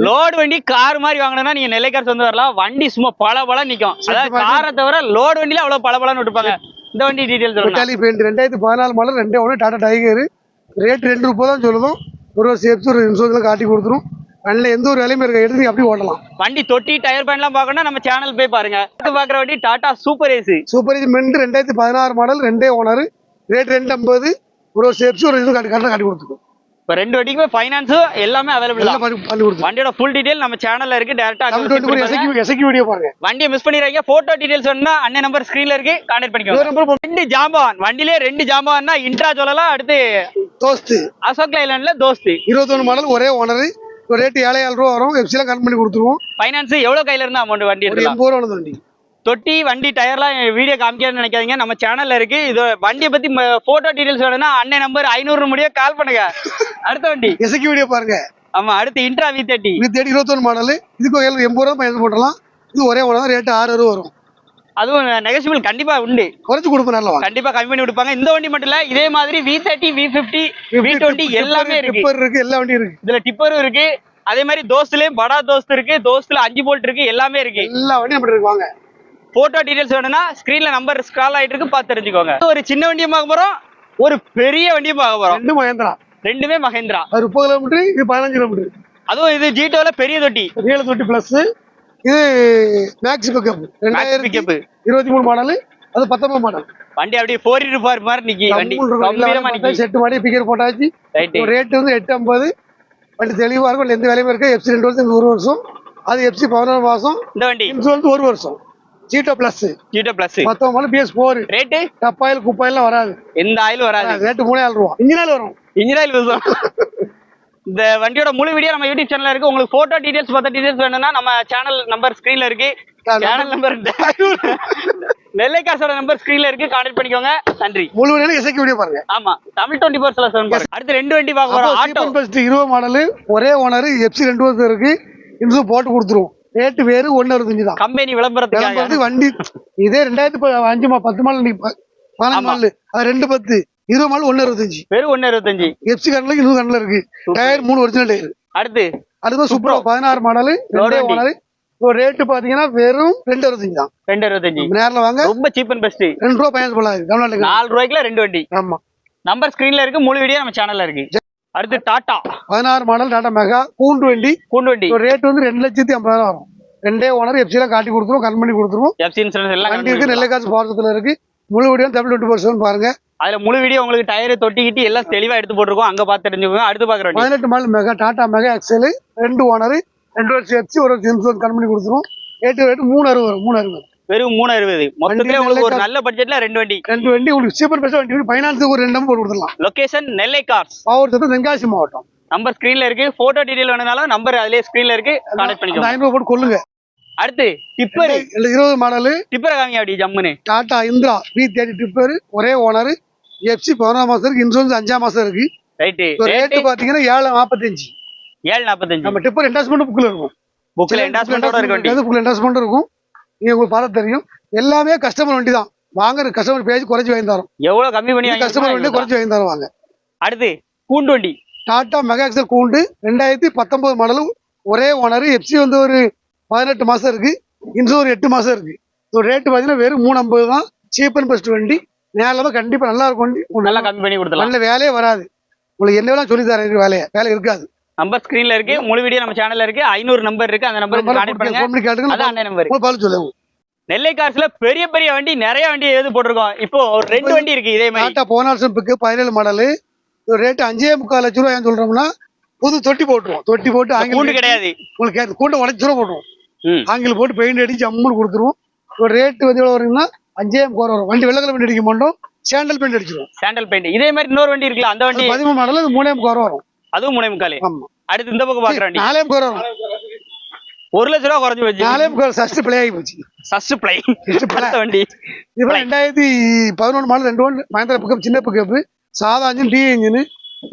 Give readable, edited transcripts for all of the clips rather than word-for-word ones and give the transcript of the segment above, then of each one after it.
Load வண்டி car மாதிரி வாங்கணும்னா நீங்க நெல்லை கார்ஸ் வந்து வரலாம். வண்டி சும்மா பல நிக்கும். அதாவது காரை தவிர லோடு வண்டியில அவ்வளவு பலன்னு விட்டுப்பாங்க. இந்த வண்டி details metallic paint 2014 model 2 Tata tiger. Rate 2 ரூபாய் தான் சொல்லுவோம். ஒரு சேஃப்டி ஒரு இன்சூரன்ஸ்ல காட்டி கொடுத்துரும். வண்டியில எந்த ஒரு வேலையுமே இருக்க எடுத்து அப்படி ஓட்டலாம். வண்டி தொட்டி டயர் பேண்ட் எல்லாம் பார்க்கணும் நம்ம சேனல் போய் பாருங்க. பாக்குற வண்டி Tata super AC. Super AC மென்ட் 2016 மாடல் 2 ஓனர். ரேட் 250. ஒரு சேஃப்டி ஒரு இது காட்டி கொடுத்துரும். இப்ப ரெண்டு வண்டிக்குமே ஃபைனான்ஸ் எல்லாமே அவைலபிள் தான். வண்டியோட ஃபுல் டீடைல் நம்ம சேனல்ல இருக்கு. டைரக்டா எஸ்ஐக்கு வீடியோ பாருங்க. வண்டியை மிஸ் பண்ணிராதீங்க. போட்டோ டீடைல்ஸ் வேணும்னா அண்ணன் நம்பர் ஸ்கிரீன்ல இருக்கு, கான்டாக்ட் பண்ணிக்கோங்க. ரெண்டு ஜாம்பவான் வண்டியிலே 2 ஜாம்பவான்னா இன்ட்ரா சொல்லலாம். அடுத்து தோஸ்த் அசோக் லைலாண்ட்ல தோஸ்த் 21 மாடல் ஒரே ஓனர். ரேட் 7000 ரூபா வரும். எஃப்சில கன் பண்ணி கொடுத்துருவோம். ஃபைனான்ஸ் எவ்வளவு கையில இருந்தா அமௌண்ட் வண்டி எடுக்கலாம்? 80 ரூபா வண்டி. தொட்டி வண்டி டயர்லாம் வீடியோ காமிக்கணும்னு நினைக்காதீங்க. நம்ம சேனல்ல இருக்கு. இது வண்டியை பத்தி போட்டோ டீடைல்ஸ் வேணும்னா அண்ணன் நம்பர் 500 முடிய கால் பண்ணுங்க. அடுத்த வண்டி எஸ்ஐக்கு வீடியோ பாருங்க. ஆமா, அடுத்து இன்ட்ரா V30 21 மாடல். இதுக்கு 80 ரூபா பயணம் போடலாம். இது ஒரே ஓனர். ரேட் 6 வரும். அதுவும் நெகோஷியபிள் கண்டிப்பா உண்டு. குறைச்சு கொடுப்போம். நல்லா கண்டிப்பா கம்மி பண்ணி கொடுப்பாங்க. இந்த வண்டி மட்டும் இல்ல, இதே மாதிரி V30 V50 V20 எல்லாமே இருக்கு. டிப்பர் இருக்கு, எல்லா வண்டியும் இருக்கு. இதுல டிப்பரும் இருக்கு. அதே மாதிரி தோஸ்த்லயும் படா தோஸ்த் இருக்கு. தோஸ்த்ல 5 போல்ட் இருக்கு. எல்லாமே இருக்கு. எல்லா வண்டியும் அப்படி இருக்கு. வாங்க. போட்டோ டீடைல்ஸ் வேணும்னா ஸ்கிரீன்ல நம்பர் ஸ்க்ரால் ஆயிட்டு இருக்கு, பார்த்து தெரிஞ்சுக்கோங்க. ஒரு சின்ன வண்டியும் பார்க்க போறோம், ஒரு பெரிய வண்டியும் பார்க்க போறோம். ரெண்டுமே மஹேந்திரா. 30 கிலோமீட்டர், இது 15 கிலோமீட்டர். அதுவும் இது ஜீட்டோல பெரிய தொட்டி. பெரிய தொட்டி பிளஸ். இது மேக்ஸ் பிக்கப் 2023 மாடல். அது 19 மாடல். வண்டி அப்படியே 4x4 மாதிரி நிக்கி. வண்டி கம்பீரமா நிக்கி. செட் மாதிரி பிக்கர் போட்டாச்சு. ரேட் வந்து 850. வண்டி தெளிவா இருக்கும். எந்த வேலையும் இருக்கு. எஃப்சி 2 வருஷம் 1 வருஷம். அது எஃப்சி 14 மாசம். இந்த வண்டி இன்சூரன்ஸ் 1 வருஷம். Jeeto plus. 19 model BS4. Rate டப்பாயில் குப்பாயிலாம் வராது. எந்த ஆயில் வராது. ரேட் 3000 ரூபாய். இன்ஜின் ஆயில் வரும். இன்ஜின் ஆயில் வரும். இந்த வண்டியோட முழு வீடியோ நம்ம யூடியூப் சேனல்ல இருக்கு. உங்களுக்கு போட்டோ டீடைல்ஸ் மத்த டீடைல்ஸ் வேணும்னா நம்ம சேனல் நம்பர் ஸ்கிரீன்ல இருக்கு. சேனல் நம்பர் நெல்லை காசோட நம்பர் ஸ்கிரீன்ல இருக்கு, கான்டாக்ட் பண்ணிக்கோங்க. நன்றி. முழு வீடியோ எஸ்ஐக்கு வீடியோ பாருங்க. ஆமா, தமிழ் 24/7 பாருங்க. அடுத்து 2 வண்டி பார்க்க போறோம். ஆட்டோ 20 மாடல் ஒரே ஓனர். எஃப்சி 2 வருஷம் இருக்கு. இன்சூரன்ஸ் போட்டு கொடுத்துருவோம். ரேட் வேறு 165 தான். கம்பெனி விளம்பரத்துக்கு வண்டி இதே 2005 10 மாடல் 15 மாடல். அது 210 20 மாடல் 165. வெறும் 165. எஃப்சி கண்ணுல இன்னும் கண்ணுல இருக்கு. Tyre 3 original tyre. அடுத்து சூப்பரா 16 மாடல் 2 ஓனர். இப்போ ரேட் பாத்தீங்கன்னா வெறும் 265 தான். 265. நேர்ல வாங்க. ரொம்ப சீப் அண்ட் பெஸ்ட். 2 ரூபாய் பயணம் பண்ணலாம். தமிழ்நாட்டுல 4 ரூபாய்க்குல 2 வண்டி. ஆமா. நம்பர் ஸ்கிரீன்ல இருக்கு. முழு வீடியோ நம்ம சேனல்ல இருக்கு. அடுத்து டாடா 16 மாடல் டாடா மெகா கூண்டு வண்டி. ரேட் வந்து 2,50,000 வரும். 2 ஓனர். எஃப்சில காட்டி கொடுத்துருவோம், கன் பண்ணி கொடுத்துருவோம். எஃப்சி இன்சூரன்ஸ் எல்லாம் வண்டி இருக்கு. நெல்லை காசு பாரதத்துல இருக்கு. முழு வீடியோ தமிழ் 24/7 பாருங்க. அதுல முழு வீடியோ உங்களுக்கு டயர் தொட்டிக்கிட்டு எல்லாம் தெளிவா எடுத்து போட்டுருக்கோம். அங்க பார்த்து தெரிஞ்சுக்கோங்க. அடுத்து பாக்குற வண்டி 18 model mega Tata mega excel. 2 owner. 2 வருஷம் எஃப்சி, 1 வருஷம் இன்சூரன்ஸ் கன் பண்ணி கொடுத்துருவோம். ரேட் 360 வரும். 360 வெறும் 360. மொத்தத்துல உங்களுக்கு ஒரு நல்ல பட்ஜெட்ல 2 வண்டி. உங்களுக்கு சூப்பர் பெஸ்ட் வண்டி. ஃபைனான்ஸ் ஒரு 2 நம்பர் போட்டு கொடுத்துடலாம். லொகேஷன் நெல்லை கார்ஸ், மாவட்டத்துல தென்காசி மாவட்டம். நம்பர் ஸ்கிரீன்ல இருக்கு. போட்டோ டீடைல் வேணும்னாலும் நம்பர் அதுலயே ஸ்கிரீன்ல இருக்கு, கான்டாக்ட் பண்ணிக்கோங்க. 500 போட்டு கொள்ளுங்க. அடுத்து டிப்பர் 20 மாடல். டிப்பர் காமிங்க அப்படி ஜம்முன்னு. Tata Indira V30 tipper. ஒரே ஓனர். எஃப்சி 11 மாசம் இருக்கு. இன்சூரன்ஸ் 5 மாசம் இருக்கு. ரைட். ரேட் பாத்தீங்கன்னா 745. 745. நம்ம டிப்பர் என்டாஸ்மென்ட் புக்ல இருக்கும். புக்ல என்டாஸ்மென்ட்டோட இருக்கு வண்டி. புக்ல என்டாஸ்மென்ட் இருக்கும். நீங்க உங்களுக்கு பார்த்து தெரியும். எல்லாமே கஸ்டமர் வண்டி தான். வாங்குற கஸ்டமர் பேஜ் குறைச்சு வாங்கி தரோம். எவ்வளவு கம்மி பண்ணி கஸ்டமர் வண்டி குறைச்சு வாங்கி தரோம். வாங்க. அடுத்து கூண்டு வண்டி டாடா மெகா எக்ஸல் கூண்டு 2019 மாடல். ஒரே ஓனர். எஃப்சி வந்து ஒரு 18 மாசம் இருக்கு. இன்சூரன்ஸ் 8 மாசம் இருக்கு. ரேட் பாத்தீங்கன்னா வெறும் 350 தான். சீப் அண்ட் பெஸ்ட் வண்டி. நேரில் கண்டிப்பா நல்லா இருக்கும் வண்டி. நல்லா கம்மி பண்ணி கொடுத்தலாம். நல்ல வேலையே வராது. உங்களுக்கு என்ன வேலை சொல்லி தரேன். வேலை இருக்காது. நம்பர் ஸ்கிரீன்ல இருக்கு. முழு வீடியோ நம்ம சேனல்ல இருக்கு. 500 நம்பர் இருக்கு. அந்த நம்பருக்கு கான்டாக்ட் பண்ணுங்க. அதான் அந்த நம்பர். உங்களுக்கு சொல்லுங்க. நெல்லை கார்ஸ்ல பெரிய பெரிய வண்டி நிறைய வண்டி எது போட்டிருக்கோம். இப்போ ஒரு 2 வண்டி இருக்கு. இதே மாதிரி டாடா போனால்சன் பிக்கு 17 மாடல். ரேட் 5.25 லட்சம் ரூபாய் சொல்றோம்னா புது தொட்டி போட்டுருவோம். தொட்டி போட்டு ஆங்கில கூண்டு கிடையாது. உங்களுக்கு கூண்டை உடச்சு ரூபா போட்டுருவோம். ஆங்கில போட்டு பெயிண்ட் அடிச்சு அம்மூன்னு கொடுத்துருவோம். ரேட் வந்து எவ்வளவு வருங்கன்னா 5.25 வரும். வண்டி வெள்ளை கலர் பெயிண்ட் அடிக்க மாட்டோம். சாண்டல் பெயிண்ட் அடிச்சிருவோம். Sandal paint. இதே மாதிரி இன்னொரு வண்டி இருக்குல்ல, அந்த வண்டி 13 மாடல். 3.25 வரும். அதுவும் 3.25. ஆமா. அடுத்து இந்த பக்கம் பாக்குற வண்டி 4.25 வரும். 1 லட்சம் ரூபாய் குறைஞ்சு வச்சு 4.25 சஸ்ட் பிளே ஆகி போச்சு. சஸ்ட் பிளே அடுத்த வண்டி இப்போ 2011 மாடல் 2 வண்டி மஹேந்திரா பிக்கப். சின்ன பிக்கப். சாதா இன்ஜின் டி இன்ஜின்.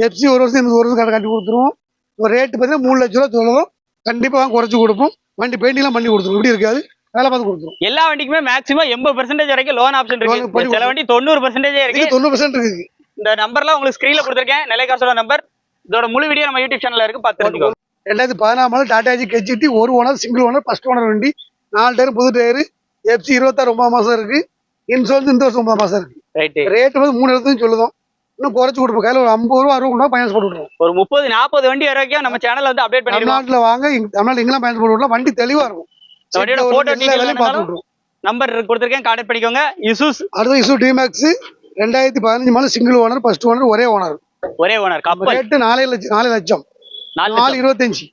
எஃப்சி 1 வருஷம் 1 வருஷம் கட்டி கொடுத்துருவோம். ரேட் பார்த்தீங்கன்னா 3 லட்சம் ரூபாய் சொல்லுவோம். கண்டிப்பா வாங்க குறைச்சு கொடுப்போம். வண்டி பெயிண்டிங் எல்லாம் பண்ணி கொடுத்துருவோம். இப்படி இருக்காது. வேலை பார்த்து கொடுத்துருவோம். எல்லா வண்டிக்குமே மேக்ஸிமம் 80% வரைக்கும் லோன் ஆப்ஷன் இருக்கு. சில வண்டி 90% இருக்கு. 90% இருக்கு. இந்த நம்பர்லாம் உங்களுக்கு ஸ்கிரீன்ல கொடுத்துருக்கேன். நெல்லை கார்ஸோட நம்பர். இதோட முழு வீடியோ நம்ம யூடியூப் சேனல்ல இருக்கு, பார்த்து தெரிஞ்சுக்கோங்க. 2014 மாடல் டாடா ஏசி கெஜிடி, ஒரு owner single owner first owner வண்டி. 4 டயர் புது டயர். எஃப்சி 26 9 மாசம் இருக்கு. இன்சூரன்ஸ் இந்த வருஷம் 9 மாசம் இருக்கு. ரைட். ரேட் வந்து 3 சொல்லுதோம். இன்னும் குறைச்சு கொடுப்போம். கையில ஒரு 50 ரூபா 60 ரூபா ஃபைனான்ஸ் போட்டு விடுவோம். ஒரு 30 40 வண்டி வரைக்கும் நம்ம சேனல்ல வந்து அப்டேட் பண்ணிடுவோம். தமிழ்நாட்டுல வாங்க, தமிழ்நாட்டுல எங்கெல்லாம் ஃபைனான்ஸ் போட்டு விடலாம். வண்டி தெளிவா இருக்கும். வண்டியோட போட்டோ டீடைல் பார்த்து விட்டுருவோம். நம்பர் கொடுத்துருக்கேன், கான்டாக்ட் பண்ணிக்கோங்க. இசூஸ் அடுத்து Isuzu D-Max 2015 model single owner first owner ஒரே ஓனர். ஒரே ஓனர். கப்பல் ரேட் 4 லட்சம் 4,25.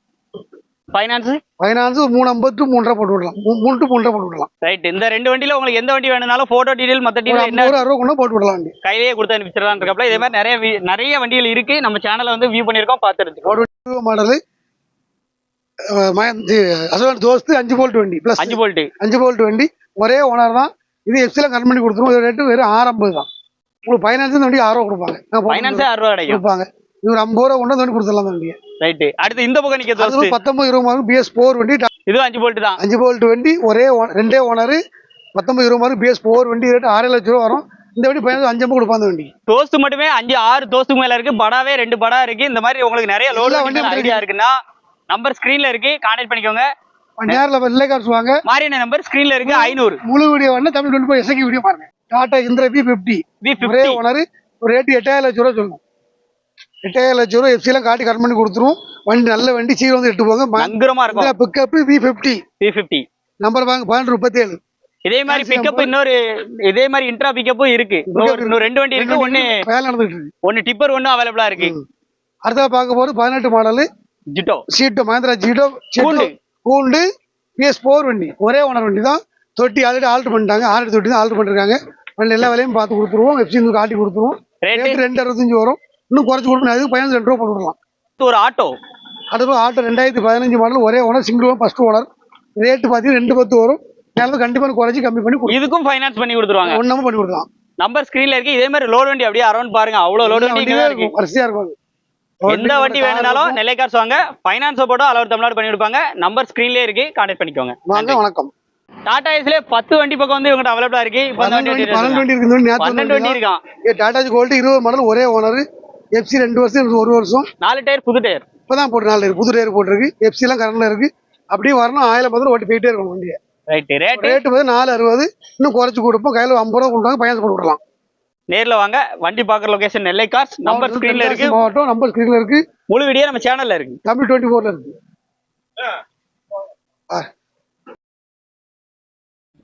ஃபைனான்ஸ் 350 to 3.5 போட்டு விடலாம். 3 to 3.5 போட்டு விடலாம். ரைட். இந்த ரெண்டு வண்டியில உங்களுக்கு எந்த வண்டி வேணும்னாலும் போட்டோ டீடைல் மத்த டீடைல் என்ன 60 கொண்டு போட்டு விடலாம். வண்டி கையிலேயே கொடுத்து அனுப்பிச்சிடலாம் இருக்கப்பல. இதே மாதிரி நிறைய வண்டிகள் இருக்கு. நம்ம சேனல்ல வந்து வியூ பண்ணிருக்கோம், பார்த்துருக்கோம். மாடல் அசோன் தோஸ்து 5 வோல்ட் வண்டி பிளஸ் 5 வோல்ட் வண்டி ஒரே ஓனர் தான். இது எக்ஸ்ல கட் பண்ணி கொடுத்துருவோம். இது ரேட்டு வெறும் 650 தான். உங்களுக்கு ஃபைனான்ஸ் இந்த வண்டி 6 ரூபா கொடுப்பாங்க. ஃபைனான்ஸே 6 ரூபா கிடைக்கும் கொடுப்பாங்க. இது ஒரு 50 ரூபா கொண்டு வந்து கொடுத்துடலாம் அந்த வண்டியை. ரைட். அடுத்து இந்த பக்கம் நிக்க தோஸ்து 19-20 BS4 வண்டி. இது 5 வோல்ட் தான். 5 வோல்ட் வண்டி ஒரே ரெண்டே ஓனர். 19-20 BS4 வண்டி ரேட் 6 லட்சம் ரூபா வரும். இந்த வண்டி ஃபைனான்ஸ் 5 கொடுப்பாங்க. அந்த வண்டி தோஸ்து மட்டுமே 5-6 தோஸ்துக்கு மேல இருக்கு. படாவே 2 படா இருக்கு. இந்த மாதிரி உங்களுக்கு நிறைய லோடு வண்டி ஐடியா இருக்குன்னா நம்பர் ஸ்கிரீன்ல இருக்கு, கான்டாக்ட் பண்ணிக்கோங்க. நேர்ல வெள்ளை கார்ஸ் வாங்க. மாரியான நம்பர் ஸ்கிரீன்ல இருக்கு. 500 முழு வீடியோ வந்து தமிழ் 24 எஸ்ஐ வீடியோ பாருங்க. டாடா இந்திரா V50 ஒரே ஓனர். ஒரு ரேட் 8,000 லட்சம் ரூபா சொல்லுவோம். 8,000 லட்சம் ரூபா எஃப்சி எல்லாம் காட்டி கட் பண்ணி கொடுத்துருவோம். வண்டி நல்ல வண்டி, சீக்கிரம் வந்து எட்டு போங்க. பயங்கரமா இருக்கும். பிக்கப் V50 நம்பர் வாங்க 1237. இதே மாதிரி பிக்கப் இதே மாதிரி இன்ட்ரா பிக்கப்பும் இருக்கு. இன்னும் 2 வண்டி இருக்கு. வேலை நடந்துட்டு இருக்கு. ஒன்னு டிப்பர் ஒன்னு அவைலபிளா இருக்கு. அடுத்த பார்க்க போறது 18 மாடல் ஜிட்டோ மஹேந்திரா ஜிட்டோ கூண்டு PS4 வண்டி ஒரே ஓனர் வண்டி தான். தொட்டி ஆல்ரெடி ஆல்டர் பண்ணிட்டாங்க. 6 தொட்டி தான் ஆல்டர் பண்ணிருக்காங்க. வண்டி எல்லா வேலையும் பார்த்து கொடுத்துருவோம். எஃப்சி காட்டி கொடுத்துருவோம். ரேட் 265 வரும். இன்னும் குறைச்சு கொடுக்கணும். அதுக்கு 15 ரூபா போட்டு விடலாம். ஒரு ஆட்டோ அடுத்து ஆட்டோ 2015 மாடல் ஒரே owner single owner first owner. Rate பார்த்தீங்கன்னா 210 வரும். கண்டிப்பா குறைச்சி கம்மி பண்ணி இதுக்கும் ஃபைனான்ஸ் பண்ணி கொடுத்துருவாங்க. ஒன்னும் பண்ணி கொடுக்கலாம். நம்பர் ஸ்கிரீன்ல இருக்கு. இதே மாதிரி லோட் வண்டி அப்படியே அரௌண்ட் பாருங்க. அவ்வளவு லோட் வண்டி இருக்கு. வரிசையா இருக்கும். எந்த வண்டி வேணும்னாலும் நெல்லை கார்ஸ் வாங்க. ஃபைனான்ஸ் போட்டோ அளவு தமிழ்நாடு பண்ணி கொடுப்பாங்க. நம்பர் ஸ்கிரீன்லயே இருக்கு, கான்டாக்ட் பண்ணிக்கோங்க. வாங்க. வணக்கம். டாடா ஏஸ்ல 10 வண்டி பக்கம் வந்து இவங்க அவைலபிளா இருக்கு. 12 வண்டி இருக்கான். டாடா கோல்ட் 20 மாடல் ஒரே ஓனர். எஃப்சி 2 வருஷம் 1 வருஷம். 4 டயர் புது டயர் இப்பதான் போட்டு 4 டயர் புது டயர் போட்டுருக்கு. எஃப்சி எல்லாம் கரண்ட்ல இருக்கு. அப்படியே வரணும் 1000 பக்கம் ஓட்டி போயிட்டே இருக்கும் வண்டியை. ரைட். ரேட் வந்து 460. இன்னும் குறைச்சு கொடுப்போம். கையில 50 ரூபா கொடுத்தாங்க. ஃபைனான்ஸ் போட்டு விடலாம். நேர்ல வாங்க. வண்டி பாக்குற லொகேஷன் நெல்லை கார்ஸ். நம்பர் ஸ்கிரீன்ல இருக்கு. நம்பர் ஸ்கிரீன்ல இருக்கு. முழு வீடியோ நம்ம சேனல்ல இருக்கு. தமிழ் 24ல இருக்கு.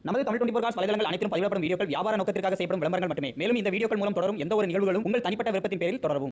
நமது தமிழ் 24 கார்ஸ் வலைதளங்கள் அனைத்தும் பதிவிடப்படும் வீடியோக்கள் வியாபார நோக்கத்திற்காக செய்யப்படும் விளம்பரங்கள் மட்டுமே. மேலும் இந்த வீடியோக்கள் மூலம் தொடரும் எந்த ஒரு நிகழ்வுகளும் உங்கள் தனிப்பட்ட விருப்பத்தின் பேரில் தொடரவும்.